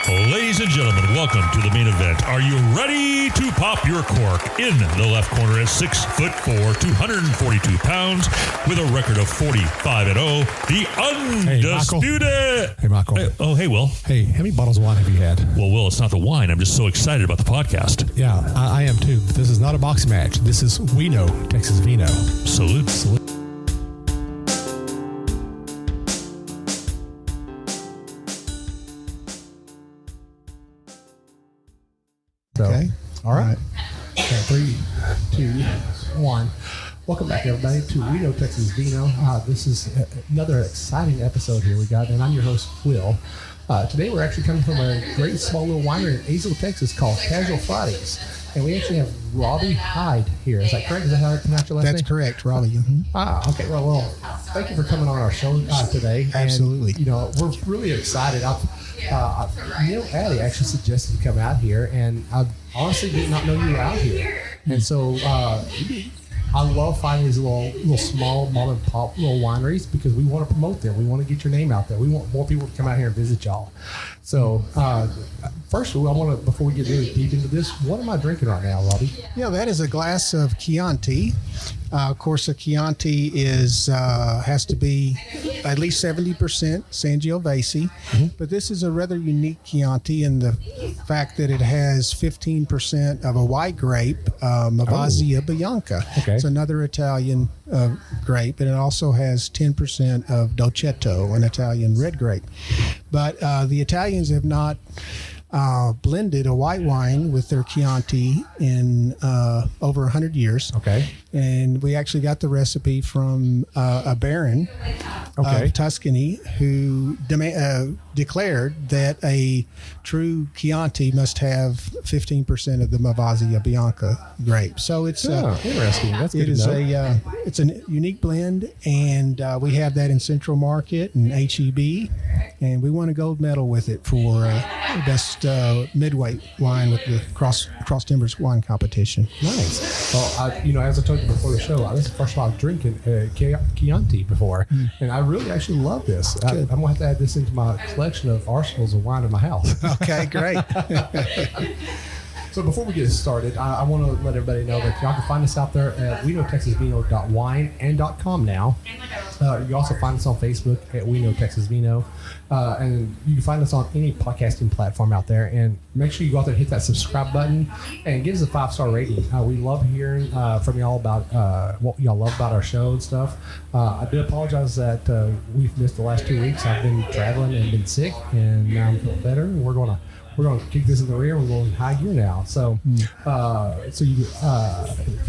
Ladies and gentlemen, welcome to the main event. Are you ready to pop your cork? In the left corner at 6'4", 242 pounds, with a record of 45-0, the undisputed. Hey, Michael. Hey, Will. Hey, how many bottles of wine have you had? Well, Will, it's not the wine. I'm just so excited about the podcast. Yeah, I am too. This is not a boxing match. This is We Know Texas Vino. Salute. Okay. All right. Okay, 3, 2, 1. Welcome back, everybody, to We Know Texas Vino. This is another exciting episode here we got, and I'm your host, Will. Today we're actually coming from a great small little winery in Azle, Texas called Casual Fridays. And we actually have Robbie Hyde here. Is that correct? Is that how I pronounce your last name? That's correct, Robbie. Mm-hmm. Okay. Well, thank you for coming on our show today. Absolutely. And, we're really excited. Addie actually suggested you come out here, and I honestly did not know you were out here. And so I love finding these little small mom and pop little wineries because we want to promote them. We want to get your name out there. We want more people to come out here and visit y'all. So first of all, before we get really deep into this, what am I drinking right now, Robbie? Yeah, that is a glass of Chianti. Of course, a Chianti has to be at least 70% Sangiovese, but this is a rather unique Chianti in the fact that it has 15% of a white grape, Mavazia Bianca. Okay. It's another Italian grape, and it also has 10% of Dolcetto, an Italian red grape. But the Italians have not blended a white wine with their Chianti in over 100 years. Okay. And we actually got the recipe from a baron of Tuscany who declared that a true Chianti must have 15% of the Mavazia Bianca grape. So it's interesting. That's good to know. It's a unique blend, and we have that in Central Market and HEB, and we won a gold medal with it for best midweight wine with the Cross Timbers wine competition. Nice. Well, as I told you before the show, this is the first time I've drinking Chianti before, and I really actually love this. I'm going to have to add this into my collection of arsenals of wine in my house. Okay, great. So before we get started, I want to let everybody know that y'all can find us out there at WeKnowTexasVino.wine and .com now. You also find us on Facebook at We Know Texas Vino. And you can find us on any podcasting platform out there. And make sure you go out there and hit that subscribe button and give us a 5-star rating. We love hearing from y'all about what y'all love about our show and stuff. I do apologize that we've missed the last 2 weeks. I've been traveling and been sick, and now I'm feeling better. And we're going to kick this in the rear. We're going in high gear now. So, if you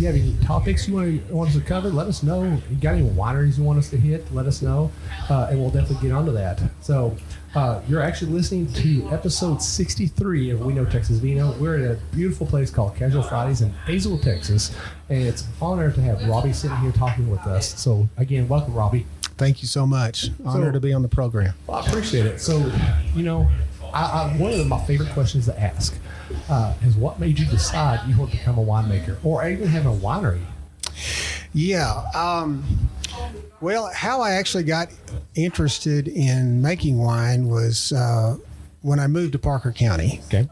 have any topics you want us to cover, let us know. You got any wineries you want us to hit? Let us know, and we'll definitely get onto that. So, you're actually listening to episode 63 of We Know Texas Vino. We're at a beautiful place called Casual Fridays in Azle, Texas, and it's an honor to have Robbie sitting here talking with us. So, again, welcome, Robbie. Thank you so much. Honor to be on the program. Well, I appreciate it. So, one of my favorite questions to ask is what made you decide you want to become a winemaker or even have a winery? Yeah. Well, how I actually got interested in making wine was when I moved to Parker County. Okay.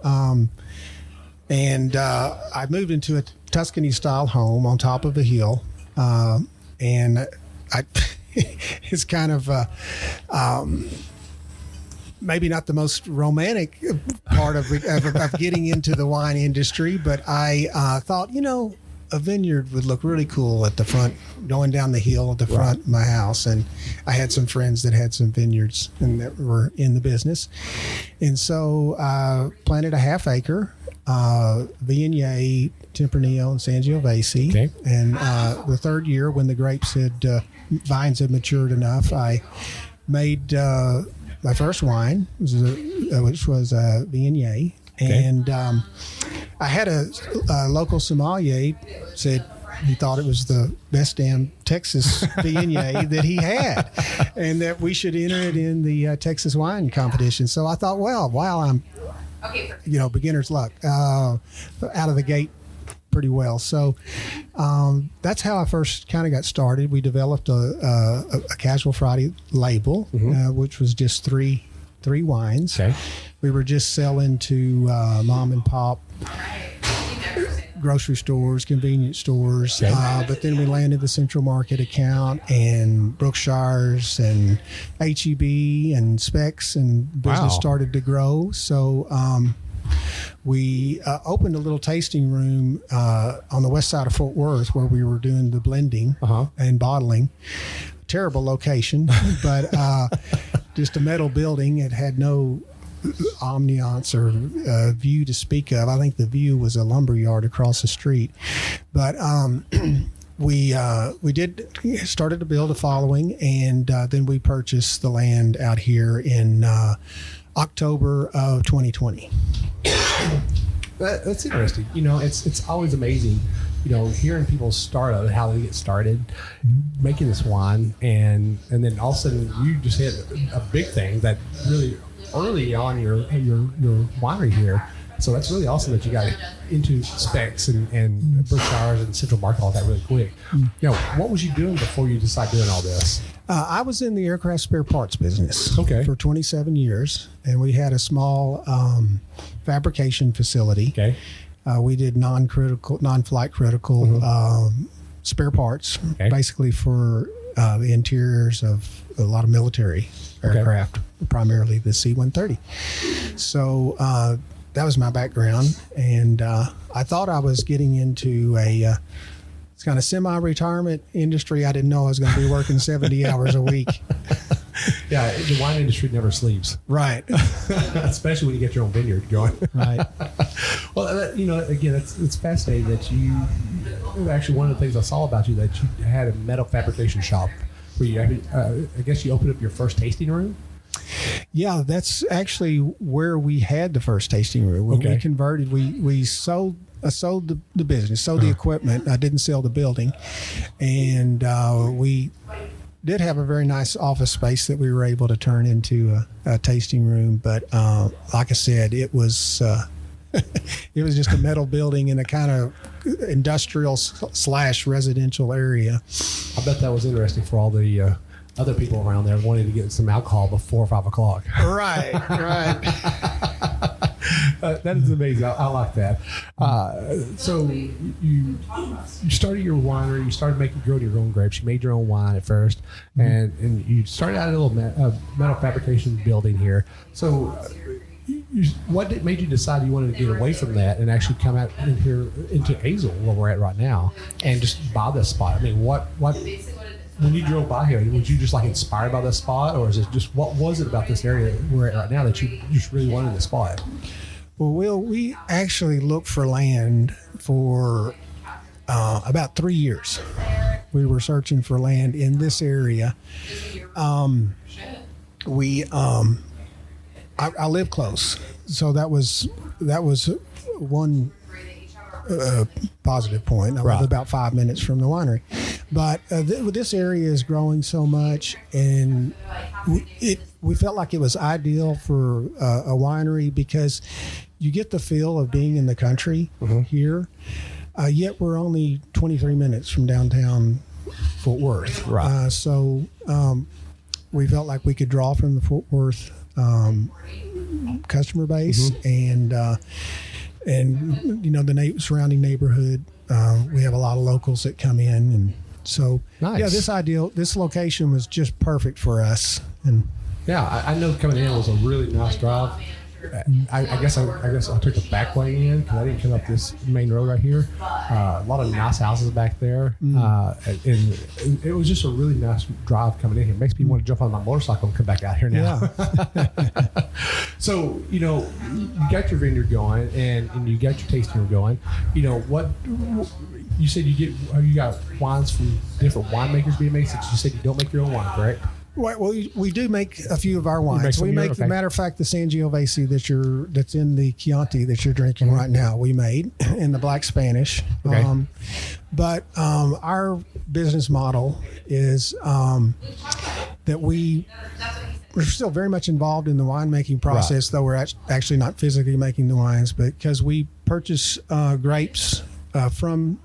And I moved into a Tuscany-style home on top of a hill. And it's kind of... maybe not the most romantic part of getting into the wine industry, but I thought, a vineyard would look really cool at the front, going down the hill at the front of my house. And I had some friends that had some vineyards and that were in the business. And so I planted a half-acre Viognier, Tempranillo, and Sangiovese. Okay. And the third year, when the vines had matured enough, I made... my first wine, which was a Viognier, and I had a local sommelier said he thought it was the best damn Texas Viognier that he had, and that we should enter it in the Texas wine competition. So I thought, well, while I'm, beginner's luck, out of the gate pretty well. So that's how I first kind of got started. We developed a Casual Friday label, which was just three wines. Okay. we were just selling to mom and pop grocery stores, convenience stores. Okay. But then we landed the Central Market account and Brookshire's and HEB and Specs, and business Wow. started to grow. So we opened a little tasting room on the west side of Fort Worth where we were doing the blending and bottling. Terrible location, but just a metal building. It had no ambiance or view to speak of. I think the view was a lumber yard across the street. But we started to build a following, and then we purchased the land out here in October of 2020. That's interesting. It's always amazing, hearing people's startup and how they get started making this wine, and then all of a sudden you just hit a big thing that really early on your winery here. So that's really awesome that you got into Specs and Berkshires and Central Market, all that really quick. What was you doing before you decided doing all this? I was in the aircraft spare parts business Okay. for 27 years, and we had a small fabrication facility. Okay. We did non-flight critical spare parts, Okay. basically for the interiors of a lot of military aircraft, primarily the C-130. So that was my background, and I thought I was getting into it's kind of semi-retirement industry. I didn't know I was going to be working 70 hours a week. Yeah, the wine industry never sleeps, Right. especially when you get your own vineyard going. Right. Well, again, it's fascinating that you actually, one of the things I saw about you, that you had a metal fabrication shop where you, I guess you opened up your first tasting room. Yeah, that's actually where we had the first tasting room. When we converted, we sold. I sold the business, sold the equipment. I didn't sell the building, and we did have a very nice office space that we were able to turn into a tasting room. But like I said, it was it was just a metal building in a kind of industrial / residential area. I bet that was interesting for all the other people around there wanting to get some alcohol before 5 o'clock. Right, right. That is amazing. I like that. So you started your winery. You started growing your own grapes. You made your own wine at first, and you started out a little metal fabrication building here. So, what made you decide you wanted to get away from that and actually come out in here into Hazel, where we're at right now, and just buy this spot? I mean, what? When you drove by here, was you just like inspired by this spot, or is it just what was it about this area we're at right now that you just really wanted the spot? Well, Will, we actually looked for land for about 3 years. We were searching for land in this area. I live close, so that was one positive point. I live about 5 minutes from the winery, but this area is growing so much, and we felt like it was ideal for a winery because you get the feel of being in the country here, yet we're only 23 minutes from downtown Fort Worth. Right. So we felt like we could draw from the Fort Worth customer base, and the surrounding neighborhood. We have a lot of locals that come in, and so nice. This location was just perfect for us. And yeah, I know coming in was a really nice drive. I guess I took the back way in because I didn't come up this main road right here. A lot of nice houses back there, and it was just a really nice drive coming in here. It makes me want to jump on my motorcycle and come back out here now. Yeah. So you got your vineyard going and you got your tasting room going. What you said you got wines from different winemakers being made. Since you said you don't make your own wine, correct? Well, we do make a few of our wines. As a matter of fact, the Sangiovese that's in the Chianti that you're drinking right now, we made in the Black Spanish. Okay. But our business model is that we're still very much involved in the winemaking process, though we're actually not physically making the wines, but because we purchase grapes from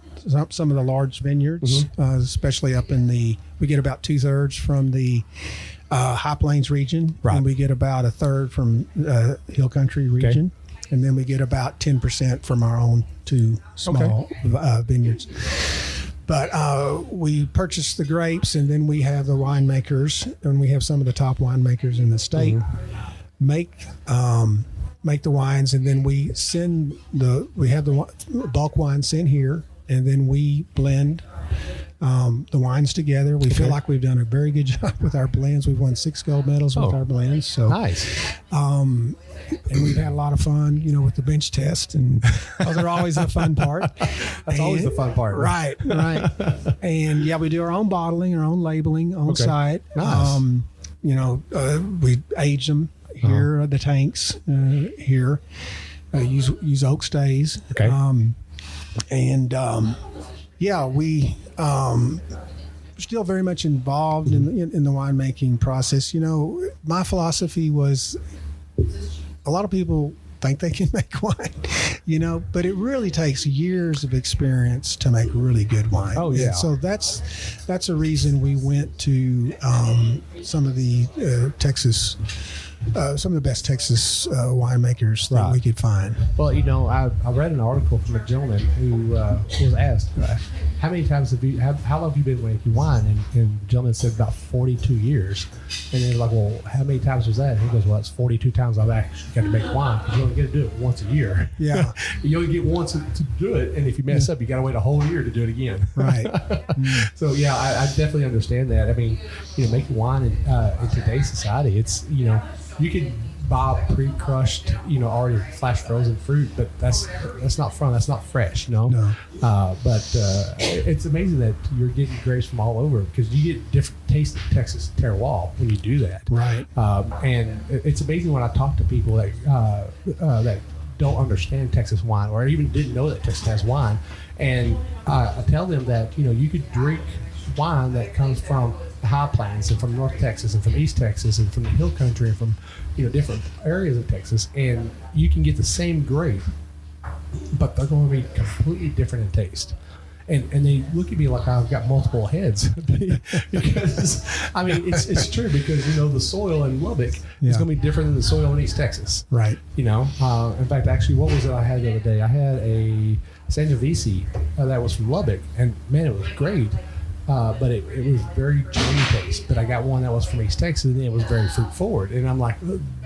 some of the large vineyards, especially up in we get about 2/3 from the High Plains region, Right. and we get about a third from Hill Country region, and then we get about 10% from our own 2 small vineyards. But we purchase the grapes, and then we have the winemakers, and we have some of the top winemakers in the state make the wines, and then we have the bulk wine sent here, and then we blend the wines together. We feel like we've done a very good job with our blends. We've won 6 gold medals with our blends. So nice. And we've had a lot of fun, with the bench test, and those are always the fun part. That's always the fun part. Right. And we do our own bottling, our own labeling on site. Nice. We age them here at the tanks here. Use oak stays. Okay. We still very much involved in the winemaking process. My philosophy was, a lot of people think they can make wine, but it really takes years of experience to make really good wine. Oh yeah. And so that's a reason we went to some of the Texas. Some of the best Texas winemakers that we could find. Well, I read an article from a gentleman who was asked, how long have you been making wine? And the gentleman said about 42 years. And they're like, well, how many times was that? And he goes, well, it's 42 times I've actually got to make wine, because you only get to do it once a year. Yeah. You only get once to do it, and if you mess up, you got to wait a whole year to do it again. Right. So yeah, I definitely understand that. I mean, making wine in today's society, it's you could buy pre-crushed, already flash frozen fruit, but that's not fun. That's not fresh, No. But it's amazing that you're getting grapes from all over, because you get different taste of Texas terroir when you do that. Right. And it's amazing when I talk to people that don't understand Texas wine, or even didn't know that Texas has wine, and I tell them that you could drink wine that comes from the High Plains and from North Texas and from East Texas and from the Hill Country and from different areas of Texas, and you can get the same grape, but they're going to be completely different in taste. And they look at me like I've got multiple heads, because I mean it's true, because the soil in Lubbock is going to be different than the soil in East Texas. Right. In fact, actually, what was it I had the other day? I had a Sangiovese that was from Lubbock, and man, it was great. But it was very jammy taste. But I got one that was from East Texas, and it was very fruit forward. And I'm like,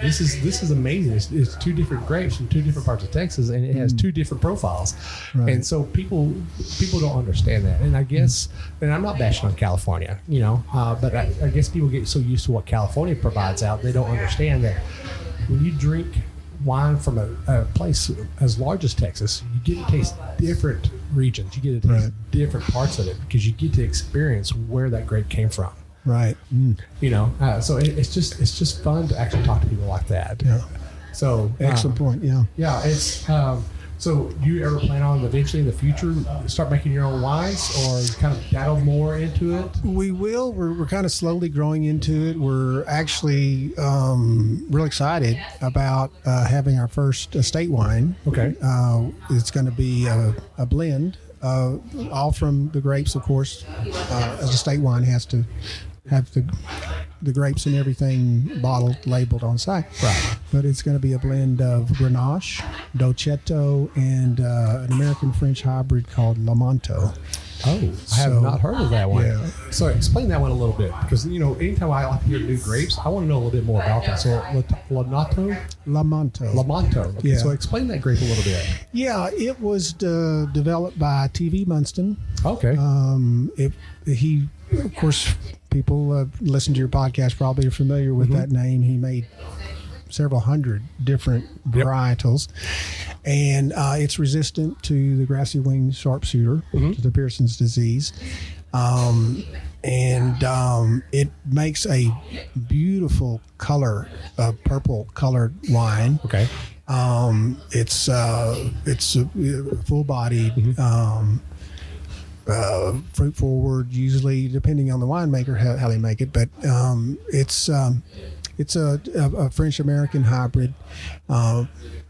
this is amazing. It's 2 different grapes from 2 different parts of Texas, and it has 2 different profiles. Right. And so people don't understand that. And I guess, and I'm not bashing on California, but I guess people get so used to what California provides out, they don't understand that when you drink wine from a place as large as Texas, you get to taste different regions. You get to taste different parts of it, because you get to experience where that grape came from. Right. So it's just fun to actually talk to people like that. Yeah. So excellent point. Yeah. Yeah. It's so do you ever plan on eventually in the future start making your own wines, or kind of dabble more into it? We will. We're kind of slowly growing into it. We're actually real excited about having our first estate wine. Okay. It's going to be a blend, all from the grapes, of course. As estate wine has to have the grapes and everything bottled, labeled on site. Right. But it's going to be a blend of Grenache, Dolcetto, and an American-French hybrid called Lamanto. Oh, I have not heard of that one. Yeah. So explain that one a little bit, because anytime I like to hear new grapes, I want to know a little bit more about that. So Lamanto. Okay, Yeah. So explain that grape a little bit. Yeah, it was developed by T.V. Munston. Okay. He, of course, people listen to your podcast probably are familiar with that name. He made several hundred different varietals, and it's resistant to the grassy winged sharpshooter, to the Pearson's disease, and it makes a beautiful color, purple colored wine. Okay. It's full bodied. Fruit forward, usually, depending on the winemaker how they make it, but it's a French American hybrid,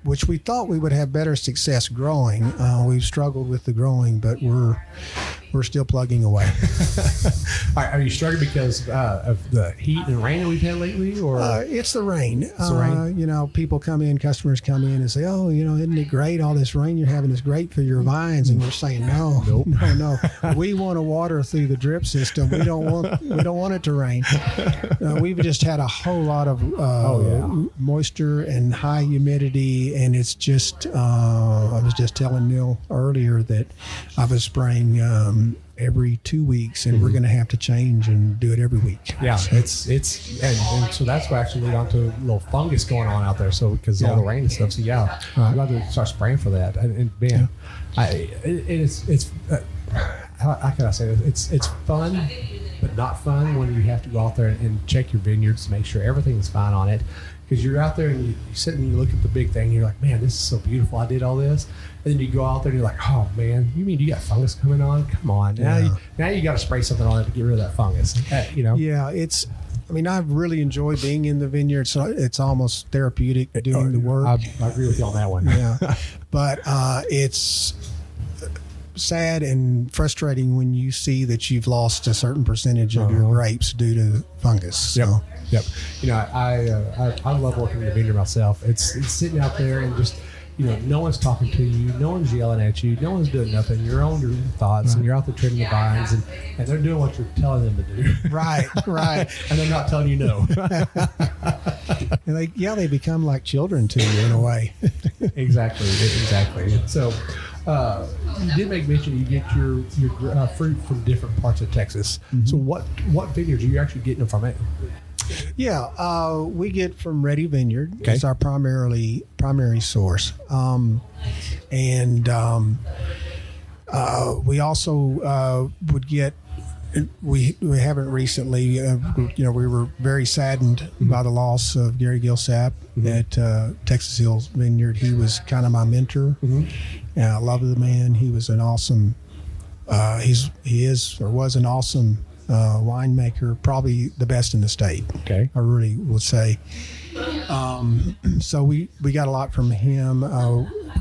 which we thought we would have better success growing. We've struggled with the growing, but we're we're still plugging away. Are you struggling because of the heat and rain that we've had lately, or it's the rain? It's the rain? People come in, customers come in and say, "Oh, isn't it great? All this rain you're having is great for your vines." And we're saying, "No, no. We want to water through the drip system. We don't want it to rain." We've just had a whole lot of moisture and high humidity, and it's just. I was just telling Neil earlier that I was spraying every 2 weeks, and we're going to have to change and do it every week. Yeah, it's and so that's what actually lead on to a little fungus going on out there. So because all the rain and stuff. So I'm about to start spraying for that. And man, it's how can I say this? It's fun, but not fun when you have to go out there and check your vineyards to make sure everything's fine on it. Because you're out there and you sit and you look at the big thing and you're like, man, this is so beautiful. I did all this. And then you go out there and you're like, oh, man, you mean you got fungus coming on? Come on. Now you got to spray something on it to get rid of that fungus. Yeah, I really enjoy being in the vineyard. So it's almost therapeutic doing the work. I agree with you on that one. Yeah. But it's sad and frustrating when you see that you've lost a certain percentage of your grapes due to fungus. So. Yep. I love working in the vineyard myself. It's sitting out there and just, no one's talking to you, no one's yelling at you, no one's doing nothing. You're on your thoughts, and you're out there trimming the vines, and they're doing what you're telling them to do. Right. And they're not telling you no. And they become like children to you in a way. Exactly. So, you did make mention you get your fruit from different parts of Texas. Mm-hmm. So what vineyards are you actually getting them from? Yeah, we get from Ready Vineyard. Okay. It's our primary source. We also would get. We haven't recently. We were very saddened by the loss of Gary Gilsap at Texas Hills Vineyard. He was kind of my mentor. And I love the man. He was an awesome. Was an awesome winemaker, probably the best in the state. Okay, I really would say. So we got a lot from him.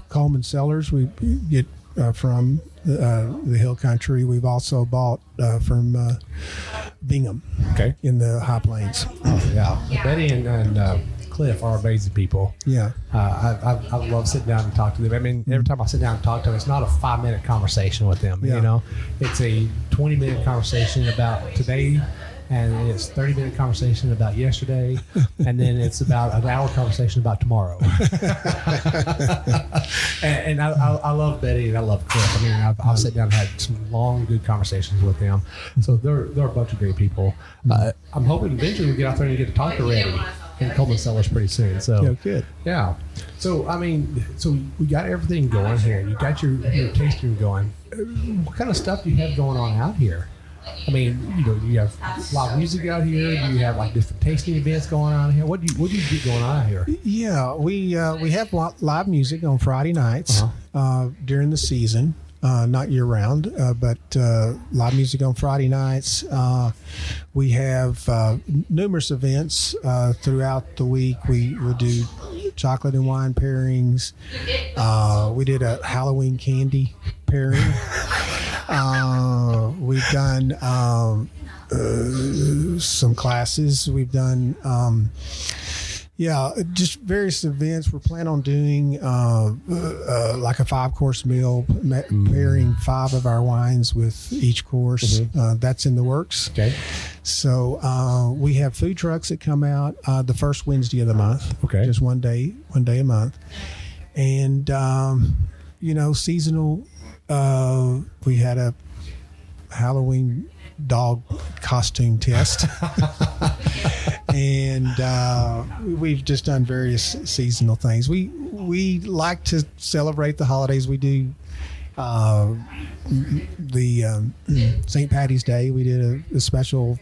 Coleman Cellars we get from the Hill Country. We've also bought from Bingham. Okay, in the High Plains. Oh yeah, Betty and Cliff are amazing people. Yeah, I love sitting down and talk to them. I mean, every time I sit down and talk to them, it's not a 5-minute conversation with them. Yeah. It's a 20-minute conversation about today, and it's 30-minute conversation about yesterday, and then it's about an hour conversation about tomorrow. and I love Betty and I love Cliff. I mean, I've sat down and had some long, good conversations with them. So they're a bunch of great people. I'm hoping eventually we get out there and get to talk to Reddy and Coleman Cellars pretty soon. So good. Yeah. So we got everything going here. You got your tasting going. What kind of stuff do you have going on out here? I mean, you have live music out here. Do you have like different tasting events going on here? What do you get going on out here? Yeah, we have live music on Friday nights during the season. Not year round, but live music on Friday nights. We have numerous events throughout the week. We would do chocolate and wine pairings. We did a Halloween candy pairing. We've done some classes. We've done just various events. We're planning on doing like a 5-course meal, pairing 5 of our wines with each course. That's in the works. Okay. So we have food trucks that come out the first Wednesday of the month. Okay. Just one day a month. And, seasonal, we had a Halloween dog costume test. And we've just done various seasonal things. We like to celebrate the holidays. We do the St. Patty's Day. We did a special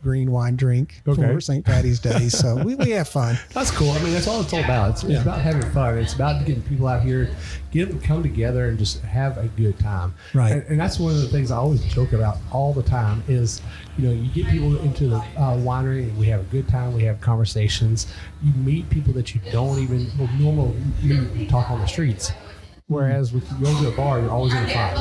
green wine drink for St. Patty's Day. So we have fun. That's cool. I mean, that's all it's all about. It's about having fun. It's about getting people out here, get them to come together and just have a good time. Right. And that's one of the things I always joke about all the time is, you get people into the winery and we have a good time. We have conversations. You meet people that you don't even normally meet and talk on the streets. Whereas if you go to a bar, you're always in a fight.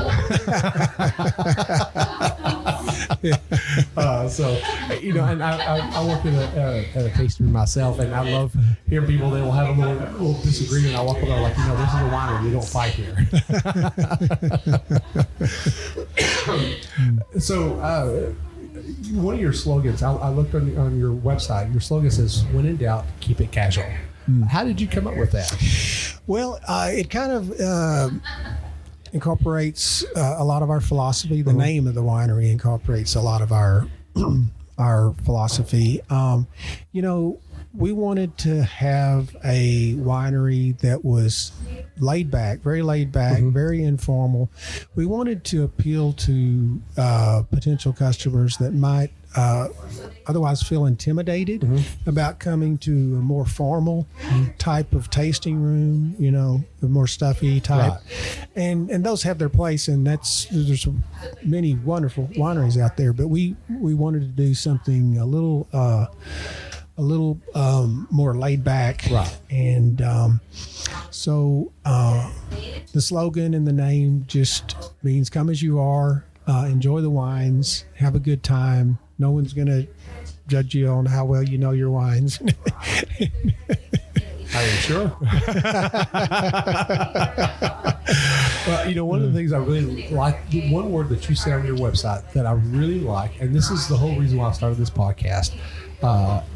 So, and I work at a tasting room myself, and I love hearing people. They will have a little disagreement. I walk over, like, this is a winery. We don't fight here. So, one of your slogans, I looked on your website. Your slogan says, "When in doubt, keep it casual." How did you come up with that? Well, it kind of incorporates a lot of our philosophy. The name of the winery incorporates a lot of our philosophy. We wanted to have a winery that was laid back, very informal. We wanted to appeal to potential customers that might otherwise feel intimidated about coming to a more formal type of tasting room, a more stuffy type. Right. And those have their place, and there's many wonderful wineries out there, but we wanted to do something a little more laid back. Right. And so the slogan and the name just means come as you are, enjoy the wines, have a good time. No one's going to judge you on how well you know your wines. Are you sure? Well, one of the things I really like, one word that you say on your website that I really like, and this is the whole reason why I started this podcast,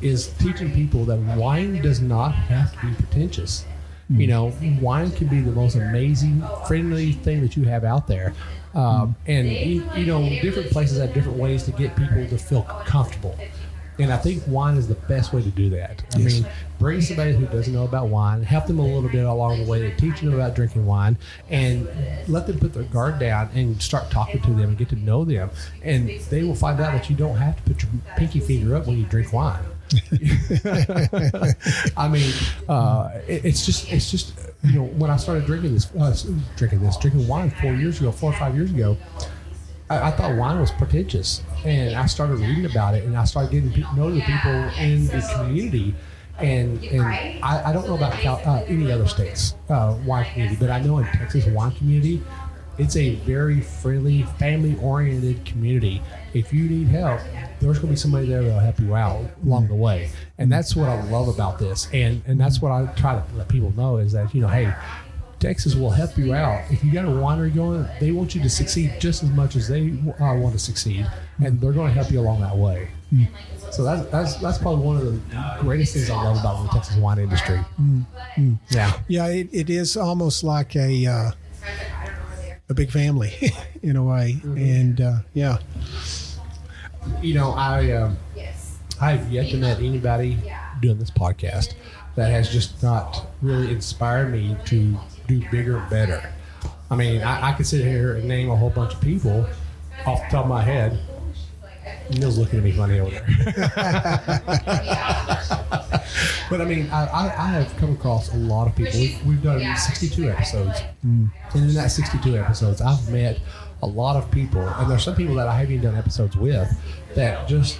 is teaching people that wine does not have to be pretentious. Wine can be the most amazing, friendly thing that you have out there. And different places have different ways to get people to feel comfortable. And I think wine is the best way to do that. I mean, bring somebody who doesn't know about wine, help them a little bit along the way to teach them about drinking wine, and let them put their guard down and start talking to them and get to know them. And they will find out that you don't have to put your pinky finger up when you drink wine. I mean, it's just when I started drinking wine 4 or 5 years ago, I thought wine was pretentious, and I started reading about it, and I started getting to know the people in the community. And I don't know about any other states wine community, but I know in Texas wine community, it's a very friendly, family-oriented community. If you need help, there's going to be somebody there that'll help you out along the way. And that's what I love about this. And that's what I try to let people know is that, hey, Texas will help you out. If you got a winery going, they want you to succeed just as much as they want to succeed. And they're going to help you along that way. So that's probably one of the greatest things I love about the Texas wine industry. Yeah, it is almost like a big family in a way. And I've yet to meet anybody doing this podcast that has just not really inspired me to do bigger and better. I mean, I could sit here and name a whole bunch of people off the top of my head. Neil's looking at me funny over there. But I mean, I have come across a lot of people. We've done 62 episodes. And in that 62 episodes, I've met a lot of people. And there's some people that I haven't even done episodes with that just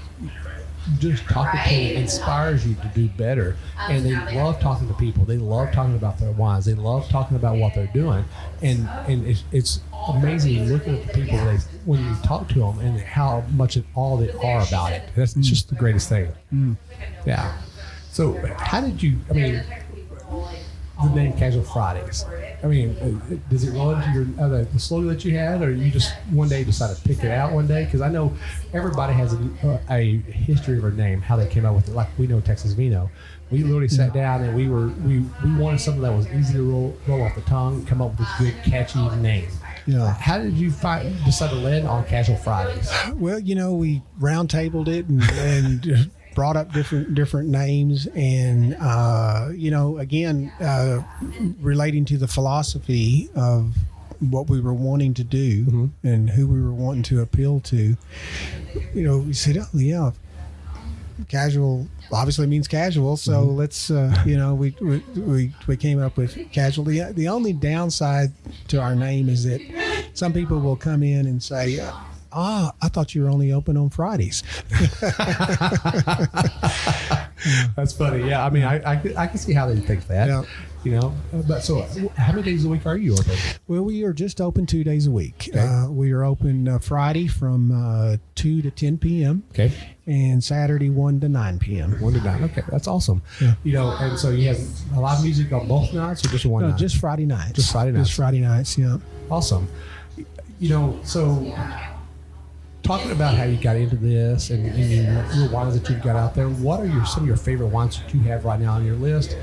talking to them inspires you to do better. And they love talking to people. They love talking about their wines. They love talking about what they're doing. And it's amazing looking at the people when you talk to them and how much all they are about it. That's just the greatest thing. Yeah. So how did you, the name Casual Fridays, does it roll into your the slogan that you had, or you just one day decided to pick it out one day? Because I know everybody has a history of their name, how they came up with it. Like we know Texas Vino. We literally sat down and we wanted something that was easy to roll off the tongue, come up with a good, catchy name. Yeah. How did you decide to land on Casual Fridays? Well, we round tabled it and brought up different names, and again, relating to the philosophy of what we were wanting to do and who we were wanting to appeal to. We said, oh yeah, casual obviously means casual, so let's we came up with casual. The only downside to our name is that some people will come in and say, I thought you were only open on Fridays. That's funny. Yeah, I mean, I can see how they think that. Yeah. You know, but so how many days a week are you open? Well, we are just open 2 days a week. Okay. We are open Friday from 2 to 10 p.m. Okay. and Saturday 1 to 9 p.m. 1 to 9. Okay, that's awesome. Yeah. You know, and so you have a lot of music on both nights or just one No, night? just Friday nights. Just Friday nights. Just Friday nights, yeah. Awesome. You know, so talking about how you got into this and your wines that you've got out there, what are some of your favorite wines that you have right now on your list?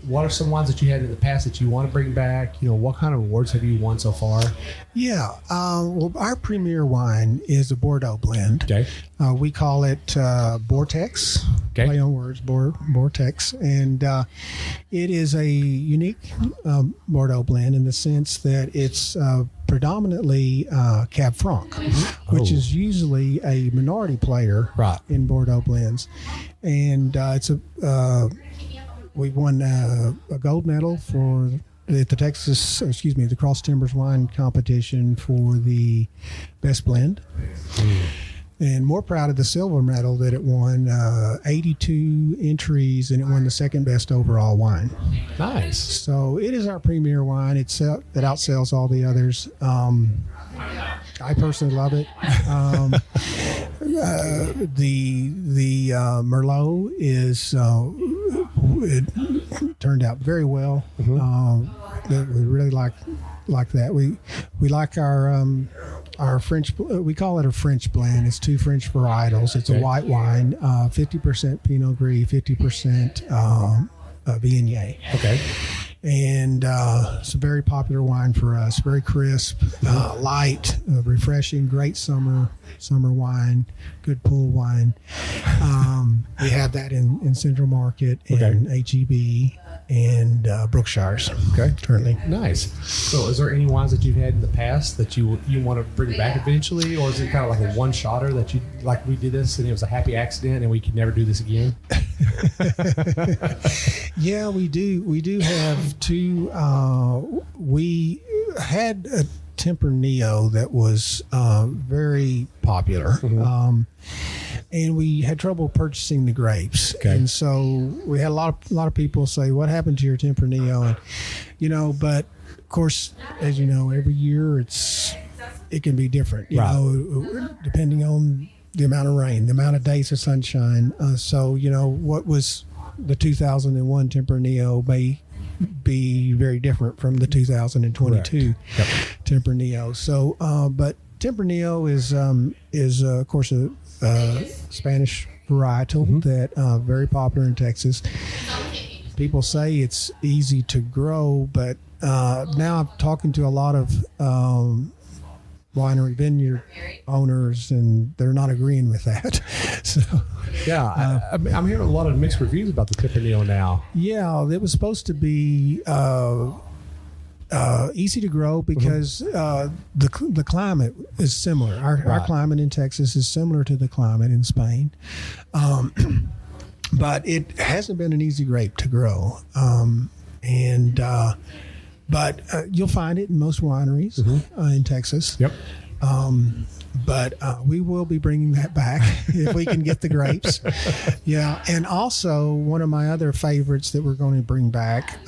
What are some wines that you had in the past that you want to bring back? You know, what kind of awards have you won so far? Yeah. Well, our premier wine is a Bordeaux blend. Okay. We call it Vortex. Okay. Play on words, Vortex. And it is a unique Bordeaux blend in the sense that it's predominantly Cab Franc, which is usually a minority player Right. in Bordeaux blends. And it's we won a gold medal for the the Cross Timbers Wine Competition for the best blend. And more proud of the silver medal that it won 82 entries and it won the second best overall wine. Nice. So it is our premier wine. It outsells all the others. I personally love it. The Merlot is it turned out very well. We really like that. We like our French. We call it a French blend. It's 2 French varietals. It's a white wine, 50% Pinot Gris, 50% Viognier. Okay. And it's a very popular wine for us. Very crisp, light, refreshing, great summer wine, good pool wine. We have that in Central Market and HEB and Brookshires. Okay. Currently. Nice. So is there any wines that you've had in the past that you want to bring back eventually, or is it kind of like a one-shotter that you, like we did this and it was a happy accident and we could never do this again? Yeah, we do. We do have 2. We had a Tempranillo that was very popular. And we had trouble purchasing the grapes. Okay. And so we had a lot of people say, what happened to your Tempranillo? And, but of course, as you know, every year it can be different, you know, depending on the amount of rain, the amount of days of sunshine. So, what was the 2001 Tempranillo may be very different from the 2022 Tempranillo. So, but Tempranillo is of course a Spanish varietal that very popular in Texas. People say it's easy to grow, but now I'm talking to a lot of winery vineyard owners, and they're not agreeing with that. So, yeah, I'm hearing a lot of mixed reviews about the Tempranillo now. Yeah, it was supposed to be easy to grow because the climate is similar. Our climate in Texas is similar to the climate in Spain, but it hasn't been an easy grape to grow. But you'll find it in most wineries in Texas. Yep. But we will be bringing that back if we can get the grapes. Yeah. And also, one of my other favorites that we're going to bring back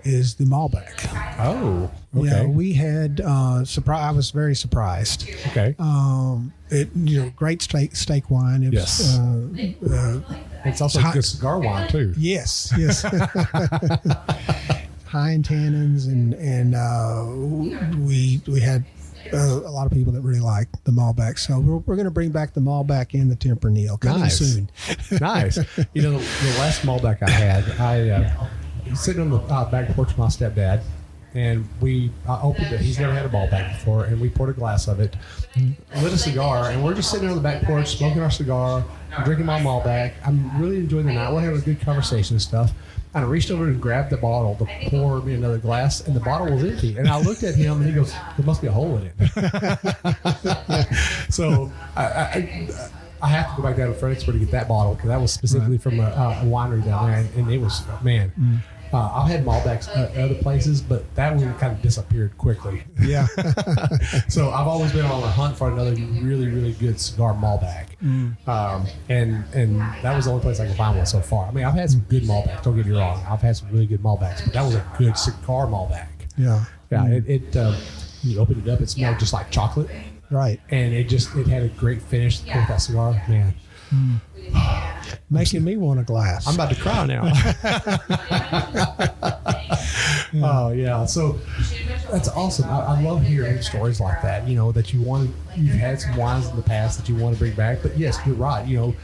is the Malbec. Oh, okay. Yeah, we had I was very surprised. Okay. Great steak wine. It was, it's also a good cigar wine too. Yes. High in tannins, and we had a lot of people that really liked the Malbec. So we're going to bring back the Malbec and the Tempranillo coming soon. Nice. The last Malbec I had, I was sitting on the back porch with my stepdad, and I opened it. He's never had a Malbec before, and we poured a glass of it, lit a cigar, and we're just sitting on the back porch smoking our cigar, drinking my Malbec. I'm really enjoying the night. We're having a good conversation and stuff. And I reached over and grabbed the bottle to pour me another glass, and the bottle was empty. And I looked at him, and he goes, "There must be a hole in it." So I have to go back down to Fredericksburg to get that bottle because that was specifically from a winery down there, and it was I've had Malbecs at other places, but that one kind of disappeared quickly. Yeah. So I've always been on a hunt for another really, really good cigar Malbec. And that was the only place I could find one so far. I mean, I've had some good Malbecs, don't get me wrong. I've had some really good Malbecs, but that was a good cigar Malbec. Yeah. Yeah, you opened it up, it smelled just like chocolate. Right. And it had a great finish with that cigar. Man. Making me want a glass. I'm about to cry now. Oh yeah, so that's awesome. I love hearing stories like that. That you've had some wines in the past that you want to bring back. But yes, you're right. You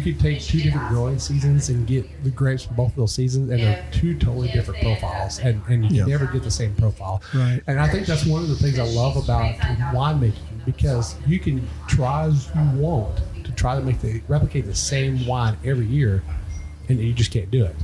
could take 2 different growing seasons and get the grapes from both of those seasons, and they're 2 totally different profiles, and you can never get the same profile. Right. And I think that's one of the things I love about winemaking, because you can try as you want to try to replicate the same wine every year, and you just can't do it.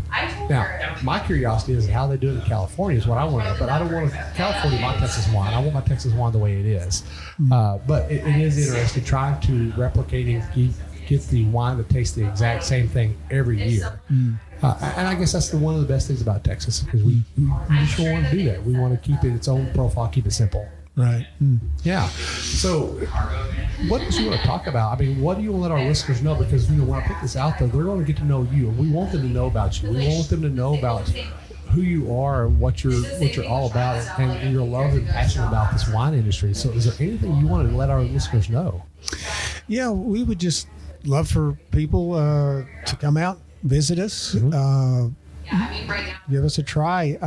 Now, my curiosity is how they do it in California is what I want to know, but I don't want California my Texas wine. I want my Texas wine the way it is. But it is interesting trying to replicate and get the wine to taste the exact same thing every year. And I guess that's one of the best things about Texas, because we just don't want to do that. We want to keep it its own profile, keep it simple. Right. Yeah. So what do you want to talk about? I mean, what do you want to let our listeners know? Because, when I put this out there, they're going to get to know you. We want them to know about you. We want them to know about who you are and what you're all about, and your love and passion about this wine industry. So is there anything you want to let our listeners know? Yeah, we would just love for people to come out, visit us, give us a try.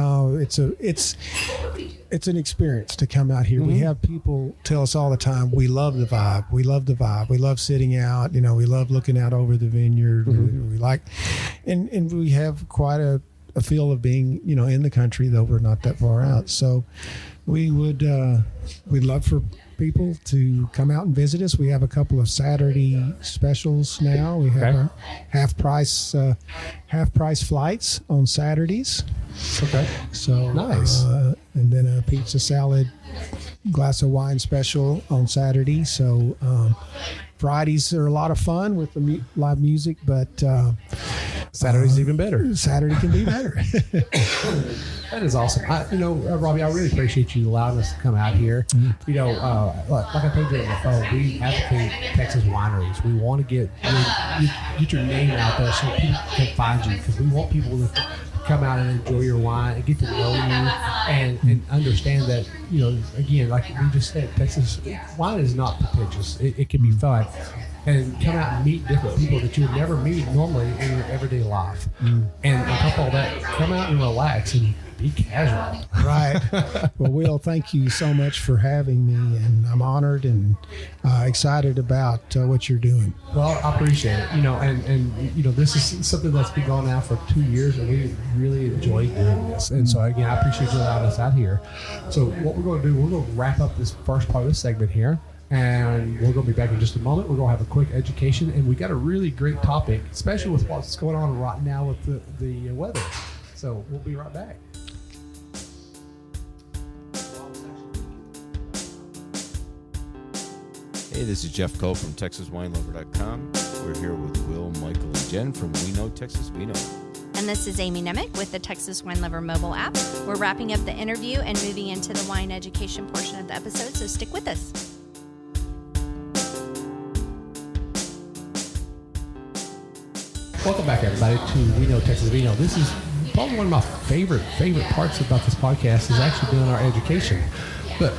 It's an experience to come out here. We have people tell us all the time, we love the vibe. We love the vibe. We love sitting out. We love looking out over the vineyard. We like, and we have quite a feel of being, in the country, though we're not that far out. So we'd love for people to come out and visit us. We have a couple of Saturday specials now. We have our half price flights on Saturdays. Okay. So nice. And then a pizza salad, glass of wine special on Saturday. So Fridays are a lot of fun with the live music, but Saturday's even better. Saturday can be better. That is awesome. Robbie, I really appreciate you allowing us to come out here. Like I told you on the phone, we advocate Texas wineries. We want to get your name out there so people can find you, because we want people to come out and enjoy your wine and get to know you and understand that, again, like we just said, Texas wine is not pretentious. It can be fun. And come out and meet different people that you would never meet normally in your everyday life. And on top of all that, come out and relax and be casual. Right. Well, Will, thank you so much for having me, and I'm honored and excited about what you're doing. Well, I appreciate it. And this is something that's been going on for 2 years, and we really enjoy doing this. And so, again, I appreciate you allowing us out here. So what we're going to do, we're going to wrap up this first part of this segment here. And we're going to be back in just a moment. We're going to have a quick education, and we got a really great topic, especially with what's going on right now with the weather. So we'll be right back. Hey, this is Jeff Cole from TexasWineLover.com. We're here with Will, Michael, and Jen from We Know Texas Vino. And this is Amy Nemec with the Texas Wine Lover mobile app. We're wrapping up the interview and moving into the wine education portion of the episode, so stick with us. Welcome back, everybody, to We Know Texas Vino. This is probably one of my favorite parts about this podcast is actually doing our education. But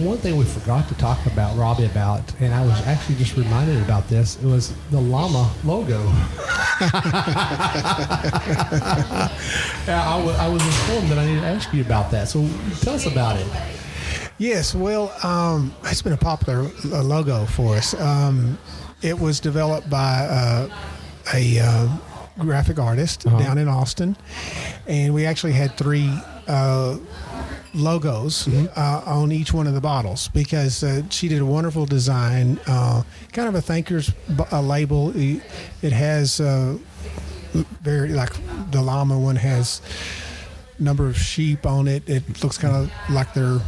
one thing we forgot to talk about, Robbie, and I was actually just reminded about this, it was the llama logo. I was informed that I need to ask you about that. So tell us about it. Yes, well, it's been a popular logo for us. It was developed by a graphic artist down in Austin, and we actually had 3 logos on each one of the bottles, because she did a wonderful design, kind of a thinker's label. It has very, like the llama one has number of sheep on it. It looks kind of like they're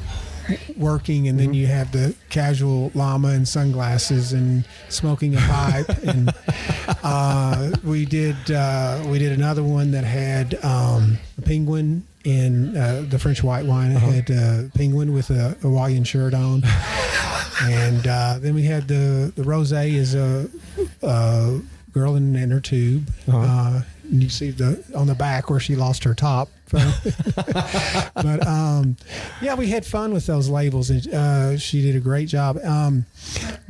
working, and then you have the casual llama in sunglasses and smoking a pipe, and We did another one that had a penguin in the French white wine. It had a penguin with a Hawaiian shirt on. And then we had the rosé is a girl in an inner tube. You can see on the back where she lost her top. But yeah, we had fun with those labels, and she did a great job.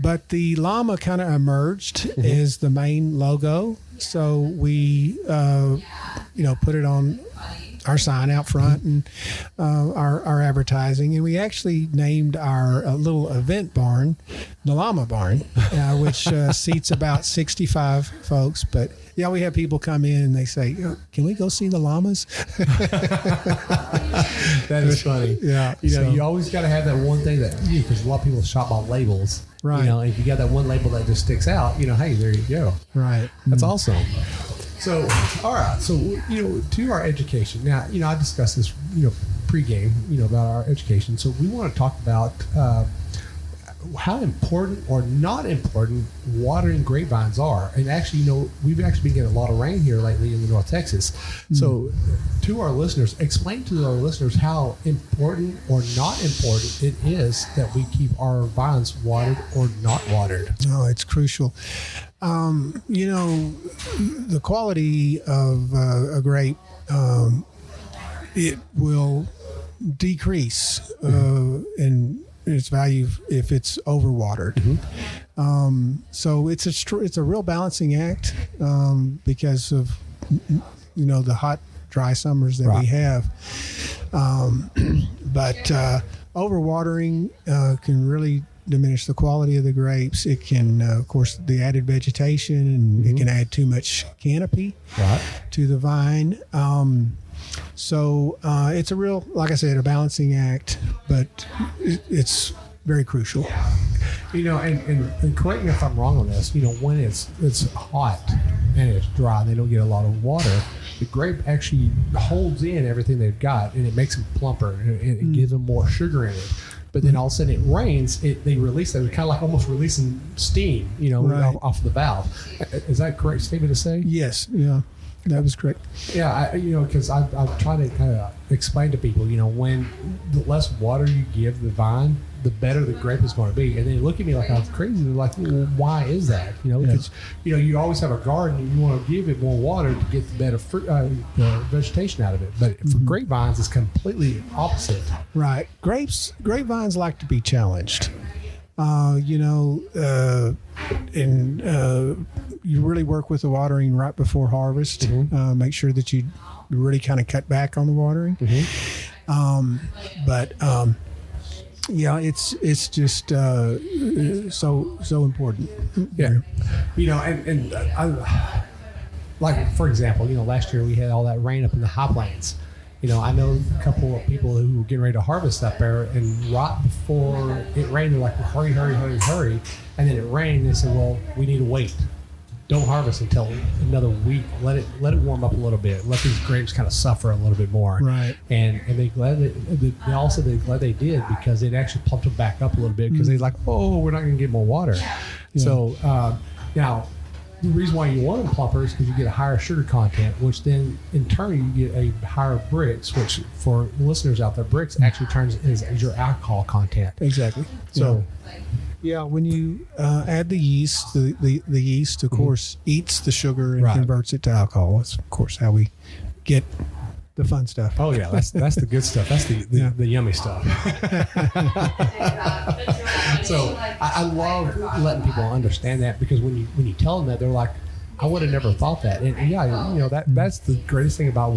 But the llama kind of emerged as the main logo, so we put it on our sign out front and our advertising, and we actually named our little event barn the Llama Barn, which seats about 65 folks. But yeah, we have people come in and they say, "Can we go see the llamas?" That is funny. Yeah, you always got to have that one thing that because a lot of people shop by labels, right? If you got that one label that just sticks out, hey, there you go. Right. That's awesome. So, all right. So, to our education. Now, I discussed this, pregame, about our education. So we want to talk about how important or not important watering grapevines are. And actually, we've actually been getting a lot of rain here lately in the North Texas. So to our listeners, explain to our listeners how important or not important it is that we keep our vines watered or not watered. Oh, it's crucial. The quality of a grape, it will decrease in its value if it's overwatered. So it's a real balancing act because of the hot, dry summers that we have. But overwatering can really diminish the quality of the grapes. It can, of course, the added vegetation, and it can add too much canopy to the vine. So it's a real, like I said, a balancing act, but it's very crucial. And correct me if I'm wrong on this. When it's hot and it's dry, and they don't get a lot of water, the grape actually holds in everything they've got, and it makes them plumper, and it gives them more sugar in it. But then all of a sudden it rains, they release that. It's kind of like almost releasing steam, off the valve. Is that a correct statement to say? Yes. Yeah. That was correct. Yeah, because I've tried to kind of explain to people, when the less water you give the vine, the better the grape is going to be. And they look at me like I'm crazy. They're like, well, why is that? Because, you always have a garden and you want to give it more water to get the better fruit, vegetation out of it. But for grapevines, it's completely opposite. Right. Grapevines like to be challenged. You really work with the watering right before harvest. Make sure that you really kind of cut back on the watering. It's just so important. Yeah, and I, like for example, last year we had all that rain up in the high plains. I know a couple of people who were getting ready to harvest up there, and right before it rained, they're like, hurry. And then it rained, and they said, well, we need to wait. Don't harvest until another week. Let it warm up a little bit. Let these grapes kind of suffer a little bit more. Right. And they're glad they did, because it actually pumped them back up a little bit, because they're like, oh, we're not going to get more water. Yeah. So now, the reason why you want them plumper is because you get a higher sugar content, which then in turn you get a higher Brix, which for listeners out there, Brix actually turns as your alcohol content. Exactly. So, yeah, when you add the yeast, the yeast, of course, eats the sugar and converts it to alcohol. That's, of course, how we get the fun stuff. Oh, yeah, that's the good stuff. That's the yummy stuff. So I love letting people understand that, because when you tell them that, they're like, I would have never thought that. And that's the greatest thing about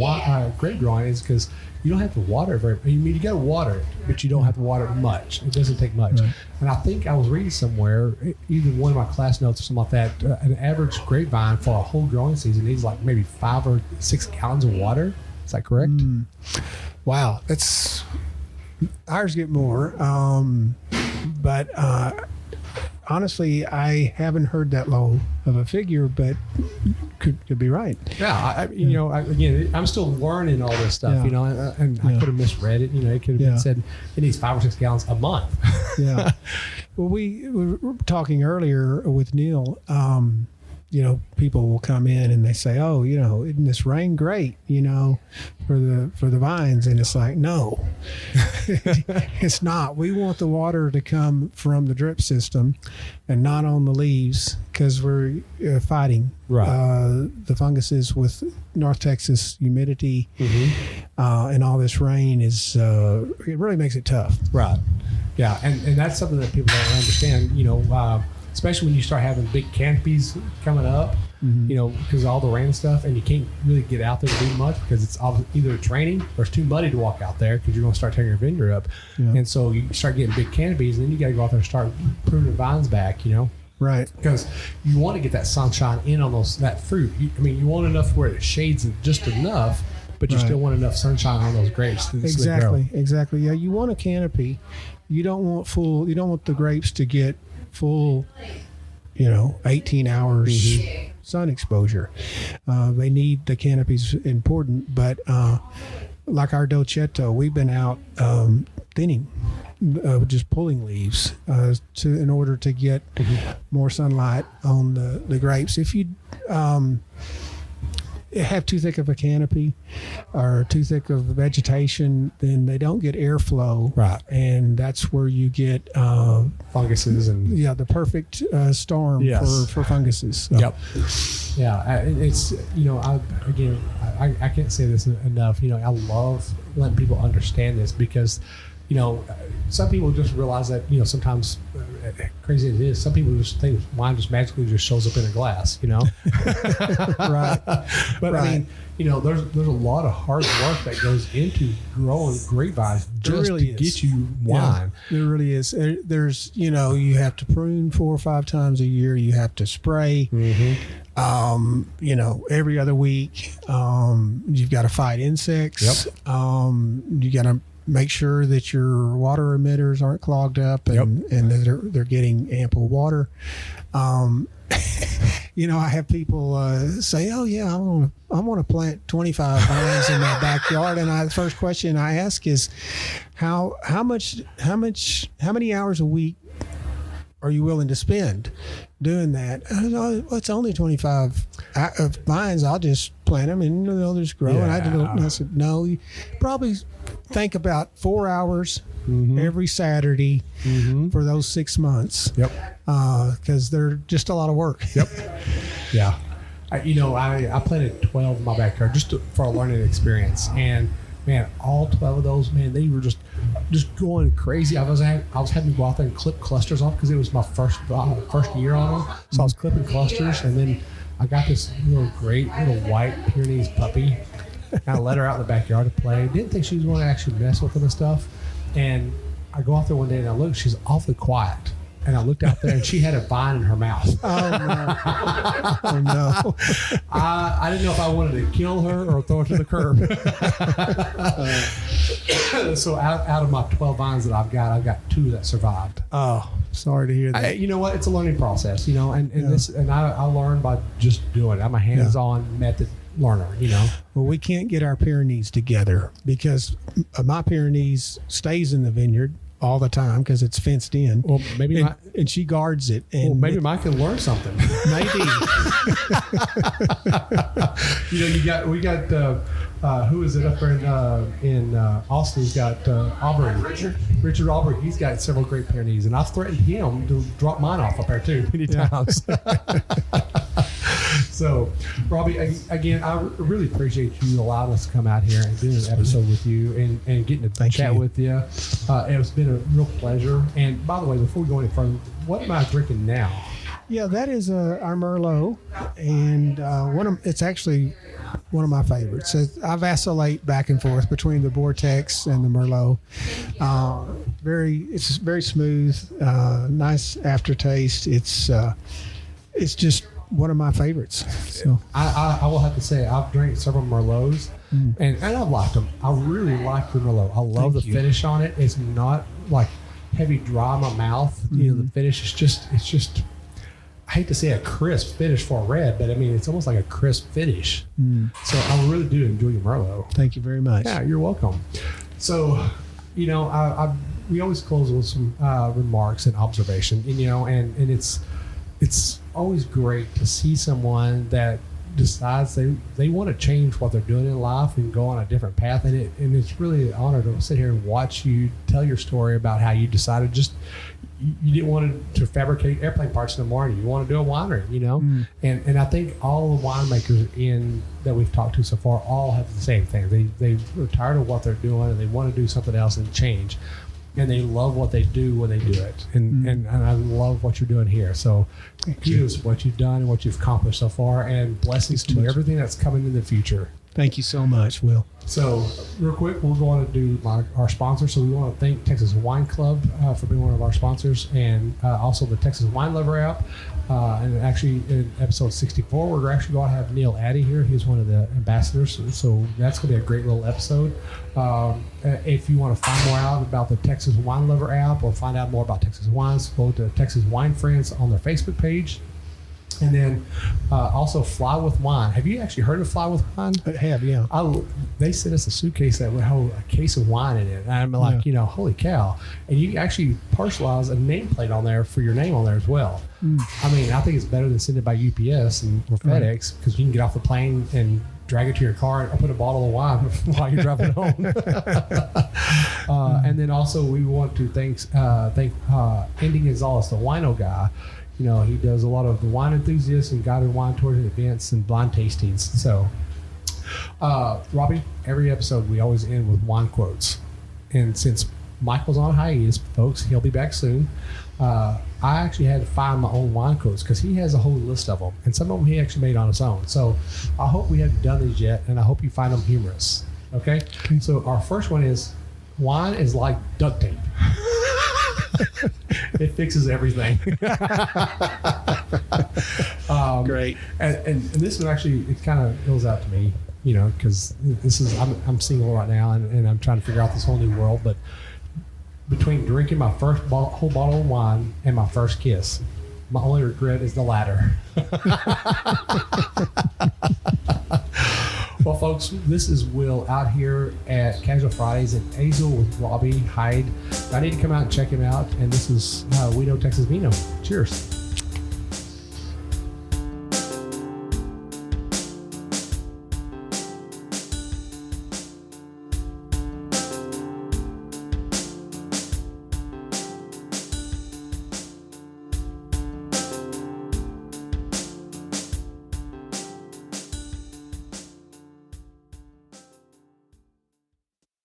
grape growing, is because you don't have to water it you got to water it, but you don't have to water it much. It doesn't take much. Right. And I think I was reading somewhere, either one of my class notes or something like that, an average grapevine for a whole growing season needs like maybe 5 or 6 gallons of water. Is that correct? Wow, that's ours get more, but honestly, I haven't heard that low of a figure, but could be right. Yeah, again, I'm still learning all this stuff, and I could have misread it. It could have been said it needs 5 or 6 gallons a month. Yeah. Well, we were talking earlier with Neil. people will come in and they say, "Oh, isn't this rain great? For the vines?" And it's like, no, it's not. We want the water to come from the drip system, and not on the leaves, because we're fighting the funguses with North Texas humidity, and all this rain is it really makes it tough. Right. Yeah, and that's something that people don't understand. Especially when you start having big canopies coming up, because of all the rain and stuff, and you can't really get out there to do much because it's either it's raining or it's too muddy to walk out there because you're going to start tearing your vineyard up. Yeah. And so you start getting big canopies, and then you got to go out there and start pruning the vines back, Right. Because you want to get that sunshine in on that fruit. You want enough where it shades just enough, but you still want enough sunshine on those grapes. Exactly. Yeah, you want a canopy. You don't want the grapes to get full 18 hours sun exposure. They need the canopies important, but like our Dolcetto, we've been out thinning, just pulling leaves in order to get more sunlight on the grapes. If you have too thick of a canopy or too thick of vegetation, then they don't get airflow, and that's where you get funguses and the perfect storm for funguses. So. Yep. Yeah, it's I can't say this enough. I love letting people understand this because some people just realize that sometimes crazy as it is, some people just think wine just magically just shows up in a glass, Right. But right. There's a lot of hard work that goes into growing grapevines just really to get you wine. Yeah, there really is. There's you have to prune 4 or 5 times a year. You have to spray. Every other week. You've got to fight insects. Yep. You got to make sure that your water emitters aren't clogged up and that they're getting ample water. I have people say, "Oh yeah, I want to plant 25 vines in my backyard," and the first question I ask is, how many hours a week are you willing to spend doing that? Well, it's only 25 vines. I'll just plant them and they'll just grow. Yeah. And I said, no, you probably think about 4 hours every Saturday for those 6 months. Yep. Because they're just a lot of work. Yep. Yeah. I planted 12 in my backyard just for a learning experience, and man, all 12 of those, man, they were just going crazy. I was having to go out there and clip clusters off because it was my first year on them. So I was clipping clusters, and then I got this great little white Pyrenees puppy. I let her out in the backyard to play. Didn't think she was going to actually mess with them and stuff. And I go out there one day and I look, she's awfully quiet. And I looked out there and she had a vine in her mouth. Oh no! Oh no! I didn't know if I wanted to kill her or throw her to the curb. So out of my 12 vines that I've got 2 that survived. Oh, sorry to hear that. You know what? It's a learning process. And I learned by just doing it. I'm a hands-on method learner. Well, we can't get our Pyrenees together because my Pyrenees stays in the vineyard all the time because it's fenced in. Well, maybe and she guards it. And maybe Mike can learn something. Maybe. We got who is it up there in Austin? He's got Aubrey. Richard Aubrey. He's got several great Pyrenees, and I've threatened him to drop mine off up there too many times. So, Robbie, again, I really appreciate you allowing us to come out here and do an episode with you and getting to chat with you. It's been a real pleasure. And by the way, before we go any further, what am I drinking now? Yeah, that is our Merlot, and it's actually one of my favorites. I vacillate back and forth between the Vortex and the Merlot. It's very smooth, nice aftertaste. It's just one of my favorites. So I will have to say I've drank several Merlots and I've liked them. I really like the Merlot. I love the finish on it. It's not like heavy dry in my mouth. The finish is just I hate to say a crisp finish for a red, but I mean it's almost like a crisp finish. So I really do enjoy your Merlot. Thank you very much. Yeah, you're welcome. So we always close with some remarks and observation, and it's always great to see someone that decides they want to change what they're doing in life and go on a different path, and it's really an honor to sit here and watch you tell your story about how you decided just you didn't want to fabricate airplane parts no more, and you want to do a winery, and I think all the winemakers that we've talked to so far all have the same thing. They're tired of what they're doing and they want to do something else and change, and they love what they do when they do it, and I love what you're doing here. So kudos for what you've done and what you've accomplished so far, and blessings to everything that's coming in the future. Thank you so much, Will. So real quick, we're going to do our sponsor. So we want to thank Texas Wine Club for being one of our sponsors, and also the Texas Wine Lover app. And actually, in episode 64, we're actually going to have Neil Addy here. He's one of the ambassadors. So that's going to be a great little episode. If you want to find more out about the Texas Wine Lover app or find out more about Texas wines, go to Texas Wine Friends on their Facebook page. And then also Fly with Wine. Have you actually heard of Fly with Wine? I have, yeah. They sent us a suitcase that would hold a case of wine in it. And I'm like, holy cow. And you actually personalize a nameplate on there for your name on there as well. I mean, I think it's better than sending it by UPS or FedEx, because you can get off the plane and drag it to your car and open a bottle of wine while you're driving home. And then also we want to thank Andy Gonzalez, the wino guy. He does a lot of the wine enthusiasts and guided wine tours and events and blind tastings. So, Robbie, every episode we always end with wine quotes. And since Michael's on hiatus, folks, he'll be back soon. I actually had to find my own wine quotes because he has a whole list of them. And some of them he actually made on his own. So I hope we haven't done these yet, and I hope you find them humorous. Okay? So our first one is, wine is like duct tape. It fixes everything. Great. And this one actually, it kind of goes out to me, because I'm single right now, and I'm trying to figure out this whole new world. But between drinking my first whole bottle of wine and my first kiss, my only regret is the latter. Well, folks, this is Will out here at Casual Fridays in Azle with Robbie Hyde. I need to come out and check him out. And this is We Know Texas Vino. Cheers.